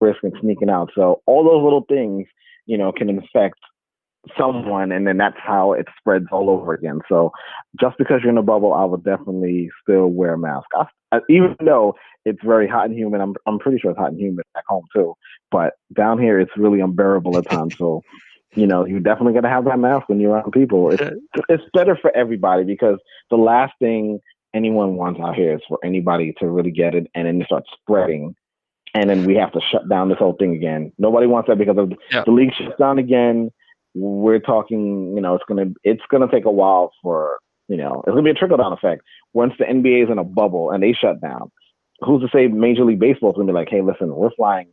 risk and sneaking out. So all those little things, can affect someone, and then that's how it spreads all over again. So just because you're in a bubble, I would definitely still wear a mask. Even though it's very hot and humid, I'm pretty sure it's hot and humid back home too. But down here, it's really unbearable at times. So you definitely got to have that mask when you're around people. It's better for everybody, because the last thing anyone wants out here is for anybody to really get it and then it starts spreading. And then we have to shut down this whole thing again. Nobody wants that, because of the league shuts down again. We're talking, it's gonna take a while for, it's gonna be a trickle down effect. Once the NBA is in a bubble and they shut down, who's to say Major League Baseball is gonna be like, hey, listen, we're flying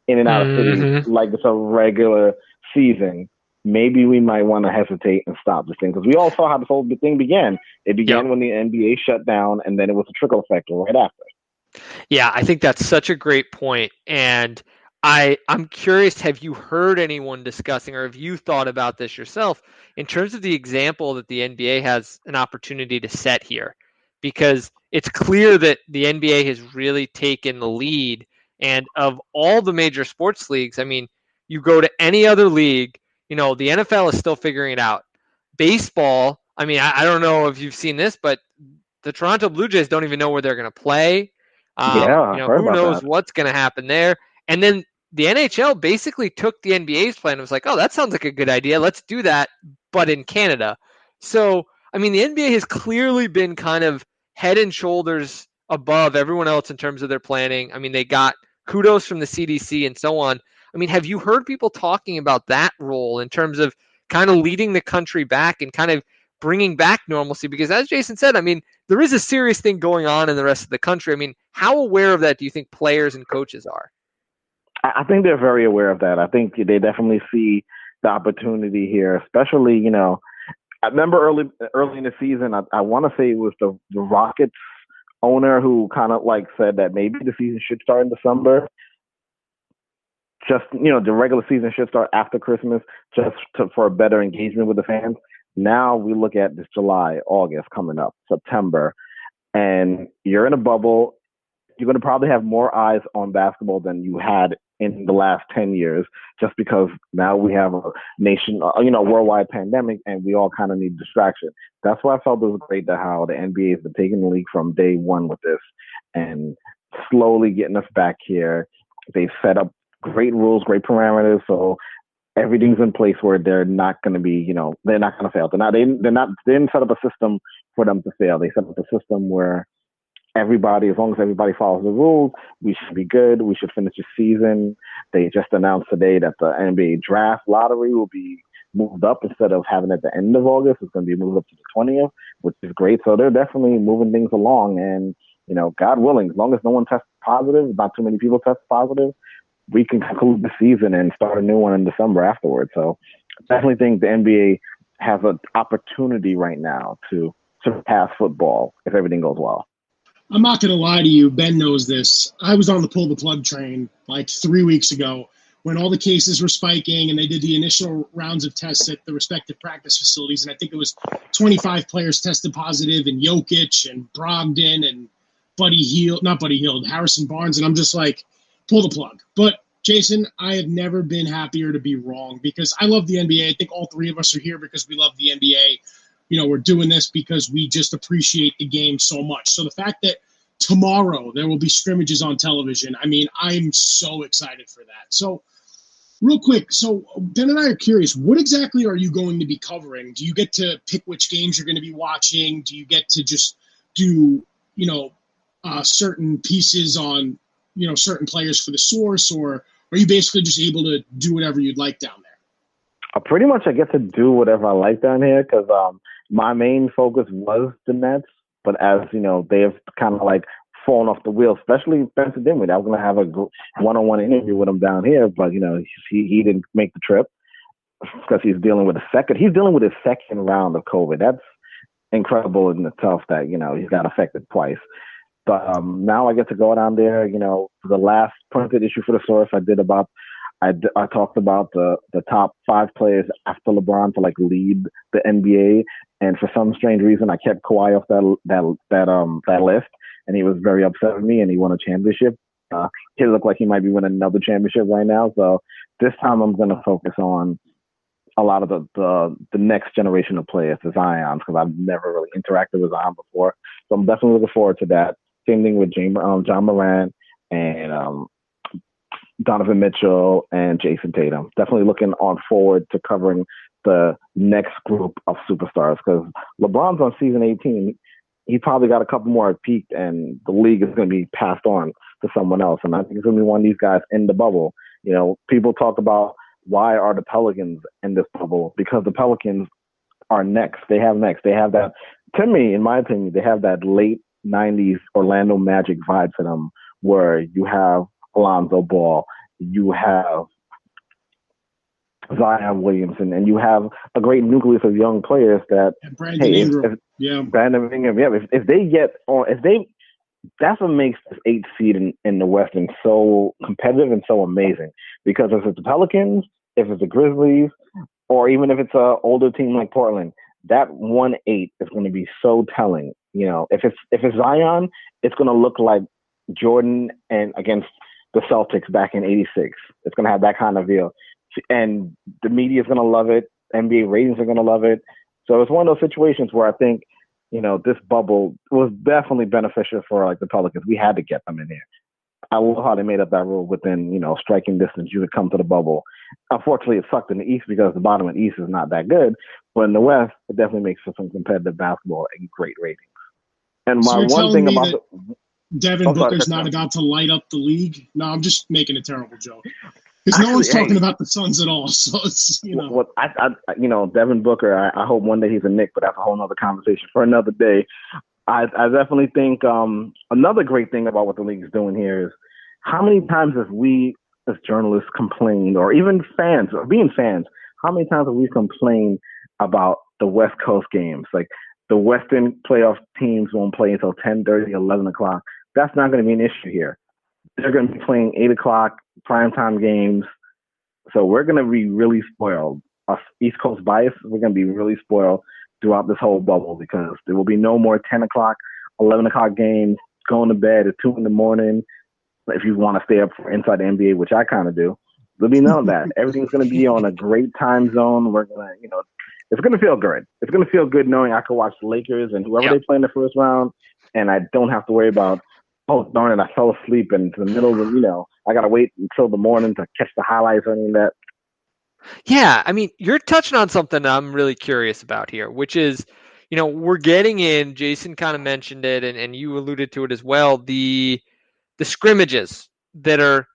in and out of cities like it's a regular season. Maybe we might want to hesitate and stop this thing, because we all saw how this whole thing began. It began when the NBA shut down, and then it was a trickle effect right after. Yeah, I think that's such a great point. And I'm curious, have you heard anyone discussing, or have you thought about this yourself in terms of the example that the NBA has an opportunity to set here? Because it's clear that the NBA has really taken the lead. And of all the major sports leagues, I mean, you go to any other league, the NFL is still figuring it out. Baseball, I mean, I don't know if you've seen this, but the Toronto Blue Jays don't even know where they're going to play. Who knows what's going to happen there. And then the NHL basically took the NBA's plan and was like, oh, that sounds like a good idea. Let's do that, but in Canada. So, I mean, the NBA has clearly been kind of head and shoulders above everyone else in terms of their planning. I mean, they got kudos from the CDC and so on. I mean, have you heard people talking about that role in terms of kind of leading the country back and kind of bringing back normalcy? Because as Jason said, I mean, there is a serious thing going on in the rest of the country. I mean, how aware of that do you think players and coaches are? I think they're very aware of that. I think they definitely see the opportunity here, especially, I remember early in the season, I want to say it was the Rockets owner who kind of like said that maybe the season should start in December. Just, the regular season should start after Christmas, for a better engagement with the fans. Now we look at this July, August coming up, September, and you're in a bubble. You're going to probably have more eyes on basketball than you had in the last 10 years, just because now we have a worldwide pandemic, and we all kind of need distraction. That's why I felt it was great that how the NBA has been taking the league from day one with this and slowly getting us back here. They've set up great rules, great parameters, so everything's in place where they're not going to be, they're not going to fail. They didn't set up a system for them to fail. They set up a system where everybody, as long as everybody follows the rules, we should be good. We should finish the season. They just announced today that the NBA draft lottery will be moved up. Instead of having it at the end of August, it's going to be moved up to the 20th, which is great. So they're definitely moving things along. And, God willing, as long as no one tests positive, not too many people test positive, we can conclude the season and start a new one in December afterwards. So I definitely think the NBA has an opportunity right now to surpass football if everything goes well. I'm not going to lie to you. Ben knows this. I was on the pull the plug train like 3 weeks ago when all the cases were spiking and they did the initial rounds of tests at the respective practice facilities. And I think it was 25 players tested positive, and Jokic and Brogdon and Harrison Barnes. And I'm just like, pull the plug. But Jason, I have never been happier to be wrong, because I love the NBA. I think all three of us are here because we love the NBA. We're doing this because we just appreciate the game so much. So the fact that tomorrow there will be scrimmages on television, I mean, I'm so excited for that. So real quick, so Ben and I are curious, what exactly are you going to be covering? Do you get to pick which games you're going to be watching? Do you get to just do, certain pieces on, certain players for the source, or are you basically just able to do whatever you'd like down there? Pretty much I get to do whatever I like down here, because my main focus was the Nets, but as they have kind of like fallen off the wheel, especially Spencer Dinwiddie. I was going to have a one-on-one interview with him down here, but he didn't make the trip because he's dealing with his second round of COVID. That's incredible in itself that he's got affected twice. But now I get to go down there. The last printed issue for the source I talked about the top 5 players after LeBron to like lead the NBA, and for some strange reason I kept Kawhi off that list, and he was very upset with me, and he won a championship he looked like he might be winning another championship right now. So this time I'm going to focus on a lot of the next generation of players, the Zions, because I've never really interacted with Zion before. So I'm definitely looking forward to that. Same thing with John Morant and Donovan Mitchell and Jason Tatum. Definitely looking on forward to covering the next group of superstars because LeBron's on season 18. He probably got a couple more at peak, and the league is going to be passed on to someone else. And I think it's going to be one of these guys in the bubble. You know, people talk about why are the Pelicans in this bubble? Because the Pelicans are next. They have next. They have that, to me, in my opinion, they have that late 90s Orlando Magic vibe to them where you have Alonzo Ball, you have Zion Williamson, and you have a great nucleus of young players that, and Brandon Ingram. Brandon Ingram, if they get on, that's what makes this 8th seed in the Western so competitive and so amazing. Because if it's the Pelicans, if it's the Grizzlies, or even if it's an older team like Portland, that 1-8 is going to be so telling. You know, if it's Zion, it's going to look like Jordan and against the Celtics back in '86. It's going to have that kind of feel, and the media is going to love it. NBA ratings are going to love it. So it's one of those situations where I think, you know, this bubble was definitely beneficial for like the Pelicans. We had to get them in here. I love how they made up that rule within, you know, striking distance. You could come to the bubble. Unfortunately, it sucked in the East because the bottom of the East is not that good. But in the West, it definitely makes for some competitive basketball and great ratings. And so my one thing about Devin Booker's not about to light up the league. No, I'm just making a terrible joke. Because no one's talking about the Suns at all. So it's, you know. Well, you know, Devin Booker, I hope one day he's a Knick, but that's a whole other conversation for another day. I definitely think another great thing about what the league is doing here is how many times have we as journalists complained, or even fans, or being fans, how many times have we complained about the West Coast games? Like the Western playoff teams won't play until 10:30, 11 o'clock. That's not going to be an issue here. They're going to be playing 8 o'clock primetime games. So we're going to be really spoiled. Us East Coast bias, we're going to be really spoiled throughout this whole bubble because there will be no more 10 o'clock, 11 o'clock games, going to bed at 2 in the morning. If you want to stay up for Inside the NBA, which I kind of do, there'll be none of that. Everything's going to be on a great time zone. We're going to, you know, it's going to feel good. It's going to feel good knowing I can watch the Lakers and whoever they play in the first round, and I don't have to worry about, oh, darn it, I fell asleep into the middle of the, you know, I got to wait until the morning to catch the highlights or any of that. Yeah, I mean, you're touching on something I'm really curious about here, which is, you know, we're getting in, Jason kind of mentioned it, and you alluded to it as well, the scrimmages that are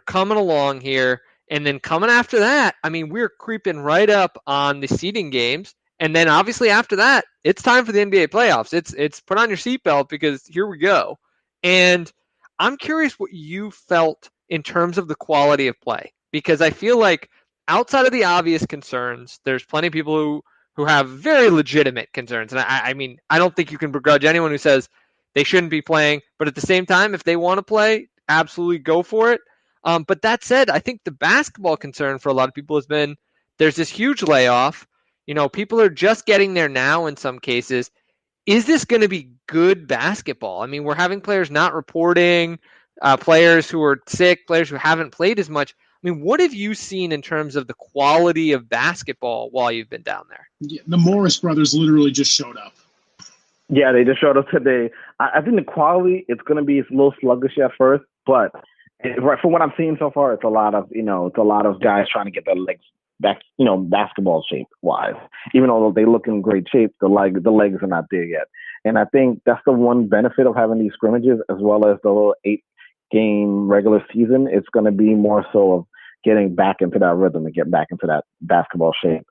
coming along here, and then coming after that, I mean, we're creeping right up on the seeding games, and then obviously after that, it's time for the NBA playoffs. It's put on your seatbelt because here we go. And I'm curious what you felt in terms of the quality of play, because I feel like outside of the obvious concerns, there's plenty of people who have very legitimate concerns. And I mean, I don't think you can begrudge anyone who says they shouldn't be playing, but at the same time, if they want to play, absolutely go for it. But that said, I think the basketball concern for a lot of people has been there's this huge layoff. You know, people are just getting there now in some cases. Is this going to be good basketball? I mean, we're having players not reporting, players who are sick, players who haven't played as much. I mean, what have you seen in terms of the quality of basketball while you've been down there? Yeah, the Morris brothers literally just showed up. Yeah, they just showed up today. I think the quality, it's going to be a little sluggish at first, but from what I'm seeing so far, it's a lot of guys trying to get their legs back, you know, basketball shape wise. Even though they look in great shape, the legs are not there yet. And I think that's the one benefit of having these scrimmages, as well as the little 8-game regular season. It's going to be more so of getting back into that rhythm and getting back into that basketball shape.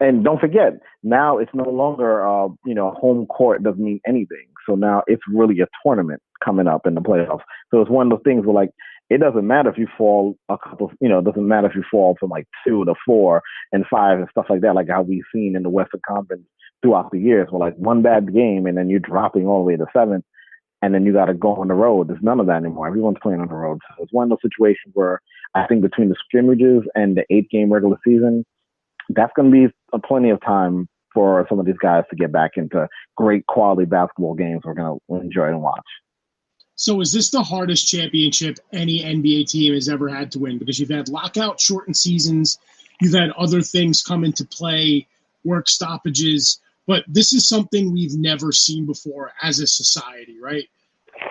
And don't forget, now it's no longer, home court doesn't mean anything. So now it's really a tournament coming up in the playoffs. So it's one of those things where, like, it doesn't matter if you fall it doesn't matter if you fall from like 2 to 4 and 5 and stuff like that, like how we've seen in the Western Conference throughout the years, where like one bad game and then you're dropping all the way to 7th and then you got to go on the road. There's none of that anymore. Everyone's playing on the road. So it's one of those situations where I think between the scrimmages and the 8-game regular season, that's going to be plenty of time for some of these guys to get back into great quality basketball games we're going to enjoy and watch. So is this the hardest championship any NBA team has ever had to win? Because you've had lockout shortened seasons, you've had other things come into play, work stoppages, but this is something we've never seen before as a society, right?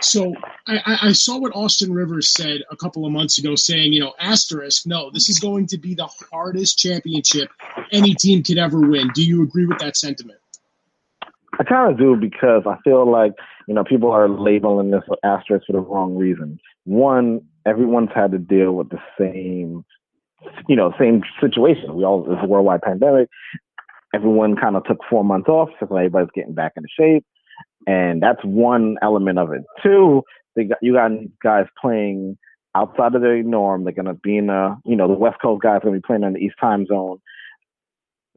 So I saw what Austin Rivers said a couple of months ago saying, asterisk, no, this is going to be the hardest championship any team could ever win. Do you agree with that sentiment? I kind of do because I feel like, people are labeling this asterisk for the wrong reason. One, everyone's had to deal with the same situation. It's a worldwide pandemic. Everyone kind of took 4 months off, so everybody's getting back into shape. And that's one element of it. Two, you got guys playing outside of their norm. They're going to be in the West Coast guys are going to be playing in the East time zone.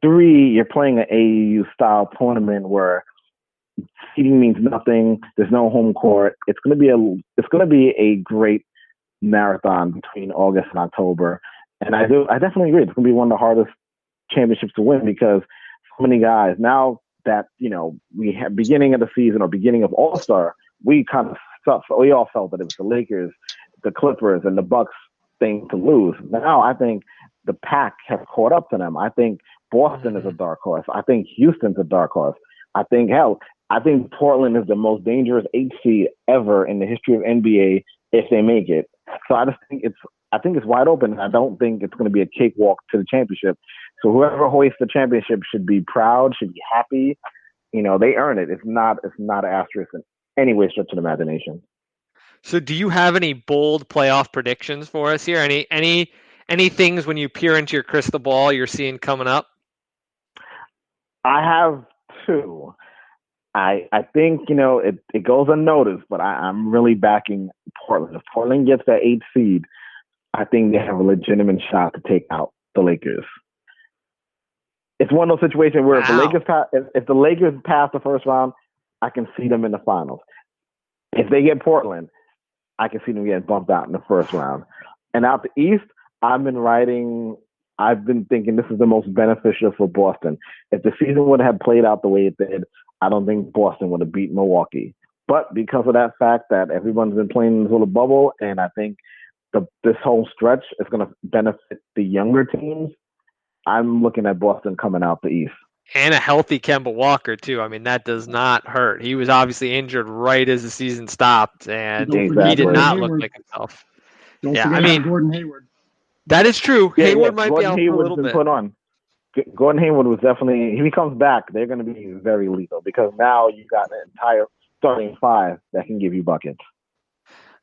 Three, you're playing an AAU style tournament where seeding means nothing. There's no home court. It's going to be a great marathon between August and October. And I definitely agree. It's going to be one of the hardest championships to win because so many guys now that, we have beginning of the season or beginning of All-Star, we all felt that it was the Lakers, the Clippers, and the Bucks thing to lose. Now I think the pack has caught up to them. I think Boston is a dark horse. I think Houston's a dark horse. I think Portland is the most dangerous 8 seed ever in the history of NBA if they make it. So I think it's wide open. I don't think it's going to be a cakewalk to the championship. So whoever hoists the championship should be proud, should be happy. They earn it. It's not an asterisk in any way, stretch of the imagination. So do you have any bold playoff predictions for us here? Any things when you peer into your crystal ball you're seeing coming up? I have two. I think, it goes unnoticed, but I'm really backing Portland. If Portland gets that 8 seed, I think they have a legitimate shot to take out the Lakers. It's one of those situations where if the Lakers pass the first round, I can see them in the finals. If they get Portland, I can see them getting bumped out in the first round. And out the East, I've been thinking this is the most beneficial for Boston. If the season would have played out the way it did, I don't think Boston would have beat Milwaukee. But because of that fact that everyone's been playing in this little bubble, and I think this whole stretch is going to benefit the younger teams, I'm looking at Boston coming out the East. And a healthy Kemba Walker, too. I mean, that does not hurt. He was obviously injured right as the season stopped, and he did not look like himself. Don't forget Gordon Hayward. That is true. Yeah, Hayward might be out for a little bit. Put on. Gordon Hayward was definitely, if he comes back, they're going to be very lethal because now you got an entire starting 5 that can give you buckets.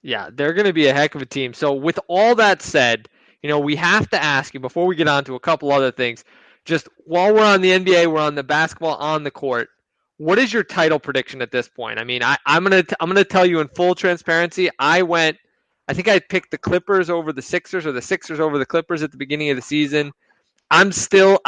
Yeah, they're going to be a heck of a team. So with all that said, we have to ask you before we get on to a couple other things, just while we're on the NBA, we're on the basketball on the court. What is your title prediction at this point? I mean, I'm gonna tell you in full transparency. I think I picked the Clippers over the Sixers or the Sixers over the Clippers at the beginning of the season. I'm still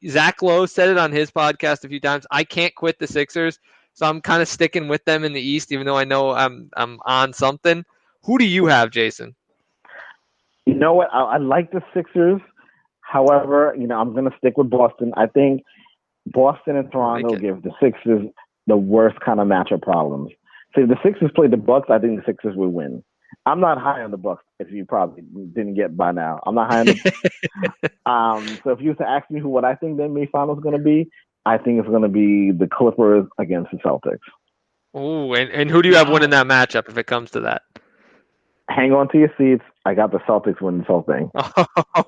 Zach Lowe said it on his podcast a few times. I can't quit the Sixers, so I'm kind of sticking with them in the East, even though I know I'm on something. Who do you have, Jason? You know what? I like the Sixers. However, I'm going to stick with Boston. I think Boston and Toronto give the Sixers the worst kind of matchup problems. So if the Sixers played the Bucks, I think the Sixers would win. I'm not high on the Bucks, if you probably didn't get by now. I'm not high on the So if you were to ask me what I think the NBA Finals is going to be, I think it's going to be the Clippers against the Celtics. Oh, and who do you have winning that matchup if it comes to that? Hang on to your seats. I got the Celtics winning this whole thing.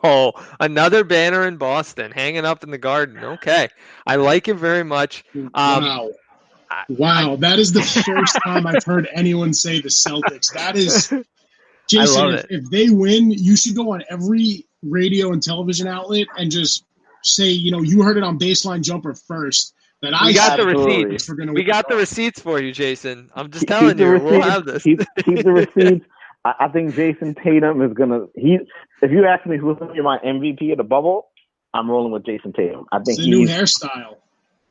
Oh, another banner in Boston hanging up in the Garden. Okay. I like it very much. Wow. That is the first time I've heard anyone say the Celtics. That is, Jason, if they win, you should go on every radio and television outlet and just say, you heard it on Baseline Jumper first. We got the receipts. We got the receipts for you, Jason. I'm just telling you, we'll have this. Keep the receipts. I think Jason Tatum is going to – if you ask me who's going to be my MVP of the bubble, I'm rolling with Jason Tatum. I think it's the new hairstyle.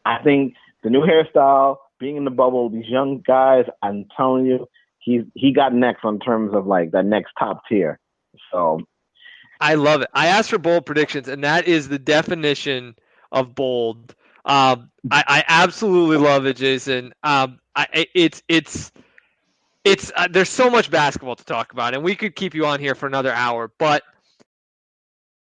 I think the new hairstyle, being in the bubble, these young guys, I'm telling you, he got next on terms of like that next top tier. So I love it. I asked for bold predictions, and that is the definition of bold. I absolutely love it, Jason. It's there's so much basketball to talk about, and we could keep you on here for another hour. But